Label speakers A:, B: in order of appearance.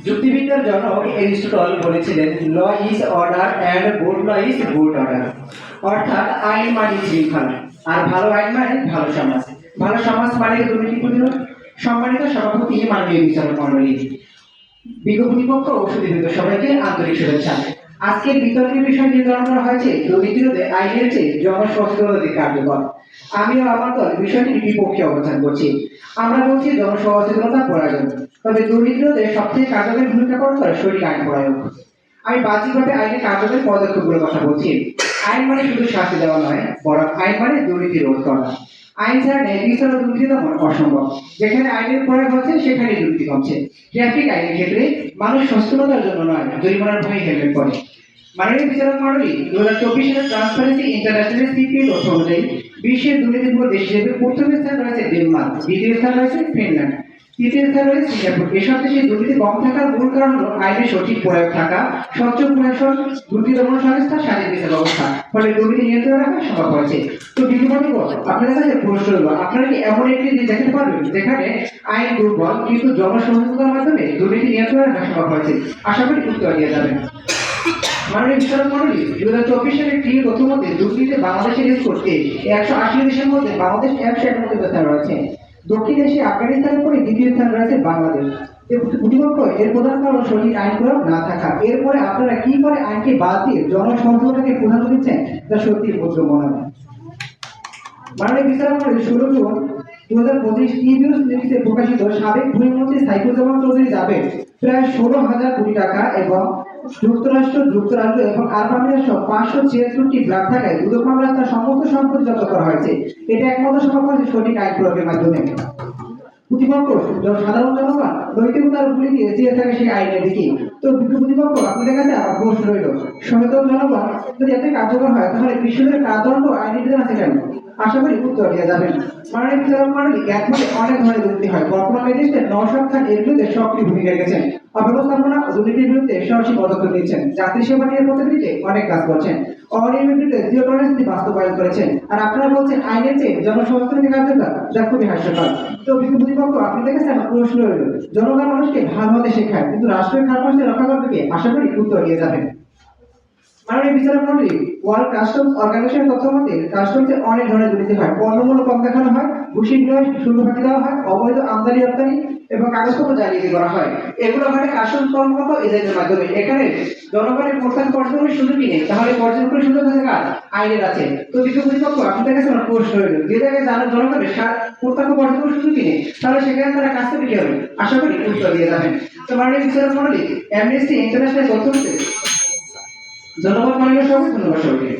A: যুক্তিবিদ্যার জনক এরিস্টটল বলেছিলেন, law is order and good law is good order. অর্থাৎ আইন মানে শৃঙ্খলা, আর ভালো আইন মানে ভালো সমাজ। ভালো সমাজ মানে দুর্নীতি প্রতিরোধ। সম্মানিত সভাপতি, মাননীয় বিচারক মণ্ডলী, বিজ্ঞপতিপক্ষ ও সুদীবৃন্দ, সবাইকে আন্তরিক শুভেচ্ছা। আজকের বিতর্কের বিষয় নির্ধারণ করা হয়েছে দুর্নীতি রোধে আইনের চেয়ে জনসচেতনতা কার্যকর। আমিও আমার দল বিষয়টির বিপক্ষে অবস্থান করছি। আমরা বলছি জনসচেতনতা প্রয়োজন, তবে দুর্নীতি রোধে সবথেকে কার্যকরী ভূমিকা পালন করে সঠিক আইন প্রয়োগ। আমি বাহ্যিকভাবে আইনের কার্যকরী পদক্ষেপগুলোর কথা বলছি। আইন মানে শুধু শাস্তি দেওয়া নয়, বরং আইন মানে দুর্নীতি রোধ করা। আইন ছাড়া ন্যায় বিচার ও দুর্নীতি দমন অসম্ভব। যেখানে আইনের প্রয়োগ হচ্ছে সেখানে দুর্নীতি কমছে। ট্রাফিক আইনের ক্ষেত্রে মানুষ সচেতনতার জন্য নয়, জরিমানার ভয়ে হেলমেট পরে। মাননীয় বিচারক মণ্ডলী, 2024 সালের ট্রান্সপারেন্সি ইন্টারন্যাশনাল সিপি তথ্য অনুযায়ী বিশ্বের দুর্নীতিমুক্ত দেশ হিসেবে প্রথম স্থান রয়েছে ডেনমার্ক, দ্বিতীয় স্থান রয়েছে ফিনল্যান্ড, তৃতীয় স্থান রয়েছে সিঙ্গাপুর। এসব দেশে দুর্নীতি কম থাকার মূল কারণ হলো আইনের সঠিক প্রয়োগ থাকা, স্বচ্ছ প্রশাসন, দুর্নীতি দমন সংস্থা, স্বাধীন বিচার ব্যবস্থা। ফলে দুর্নীতি নিয়ন্ত্রণ রাখা সম্ভব হয়েছে। তো বিজ্ঞপ্তি আপনাদের কাছে প্রশ্ন হলো, আপনারা কি এমন একটি দেশ দেখাতে পারবেন যেখানে আইন দুর্বল কিন্তু জনসচেতনতার মাধ্যমে দুর্নীতি নিয়ন্ত্রণ রাখা সম্ভব হয়েছে? আশা করি উত্তর দিয়ে যাবেন। মাননীয় বিচারক মণ্ডলী, 2024 সালের একটি তথ্য মতে দুর্নীতিতে বাংলাদেশের করতে 180 দেশের মধ্যে বাংলাদেশ 191 স্থানে রয়েছে। দক্ষিণ এশিয়া আফগানিস্তানের পরে দ্বিতীয় স্থান রয়েছে বাংলাদেশ। প্রতিপক্ষ এর প্রধান কারণ সঠিক আইন প্রয়োগ না থাকা। এরপরে আপনারা কি করে আইনকে বাদ দিয়ে জনসচেতনতাকে প্রাধান্য দিচ্ছেন, তা সত্যি উপদ্রব মনে হয়। মাননীয় বিচারক মণ্ডলী, 16 জুন 2025 টিভিউস নিউজে প্রকাশিত সাবেক ভূমিমন্ত্রী সাইফুজ্জামান চৌধুরী জাবের প্রায় 16,000 কোটি টাকা এবং যুক্তরাষ্ট্র এবং আরবানিয়া সহ 576টি ব্লক থাকায় দুদক মামলায় তার সমস্ত সম্পত্তি জব্দ করা হয়েছে। এটা একমাত্র সম্ভব হয়েছে সঠিক আইন প্রয়োগের মাধ্যমে। প্রতিপক্ষ সাধারণ জনগণ নৈতিকতার গুলি দিয়ে চেয়ে থাকে সেই আইনের দিকে। তো প্রতিপক্ষ আপনাদের কাছে আমার প্রশ্ন রইল, সচেতন জনগণ যদি এত কার্যকর হয় তাহলে বিশ্বজুড়ে কারাদণ্ড আইনের বিধান আছে কেন? আশা করি উত্তর দিয়ে যাবেন। মাননীয় বিচারক মণ্ডলী, একমাত্র অনেক ধরনের দুর্নীতি হয়। বর্তমান ম্যাজিস্ট্রেট নওশাদ খান এর বিরুদ্ধে সক্রিয় ভূমিকা রেখেছেন। অব্যবস্থাপনা ও দুর্নীতির বিরুদ্ধে সাহসী পদক্ষেপ নিচ্ছেন। যাত্রী সেবা নিরাপত্তার দিকে অনেক কাজ করছেন। অনিয়মের বিরুদ্ধে জিরো টলারেন্স নীতি বাস্তবায়ন করেছেন। আর আপনারা বলছেন আইনের চেয়ে জনসচেতনতা কার্যকর, যা খুবই হাস্যকর। তো প্রতিপক্ষ আপনাদের কাছে আমার প্রশ্ন রইল, জনগণ মানুষকে ভালো হতে শেখায় কিন্তু রাষ্ট্রের খারাপ মানুষকে রক্ষা করবে কে? আশা করি উত্তর দিয়ে যাবেন। মাননীয় বিচারক মণ্ডলী, ওয়ার্ল্ড কাস্টমস অর্গানাইজেশনের তথ্য মতে কাস্টমসে অনেক ধরনের দুর্নীতি হয়। পণ্যমূল্য কম দেখানো হয়, ঘুষি বিনিময় শুল্ক ফাঁকি দেওয়া হয়, অবৈধ আমদানি রপ্তানি এবং কাগজপত্র জালিয়াতি করা হয়। এগুলো ঘটে কাস্টমস কর্মকর্তা এজেন্টের মাধ্যমে। এখানে জনগণের প্রস্থান পর্যটনের সুযোগ নেই, তাহলে পর্যটন করে সুযোগ আছে কার? আইনের আছে। তো প্রতিপক্ষ আপনাদের কাছে আমার প্রশ্ন রইল, যে জায়গায় জনগণের প্রত্যক্ষ পর্যটন সুযোগ নেই, তাহলে সেখানে তারা কাজ করতে কি হবে? আশা করি উত্তর দিয়ে যাবেন। তো মাননীয় বিচারক মণ্ডলী, অ্যামনেস্টি ইন্টারন্যাশনাল তথ্য জনগণ মাননীয় সভাপতি, ধন্যবাদ সবাইকে।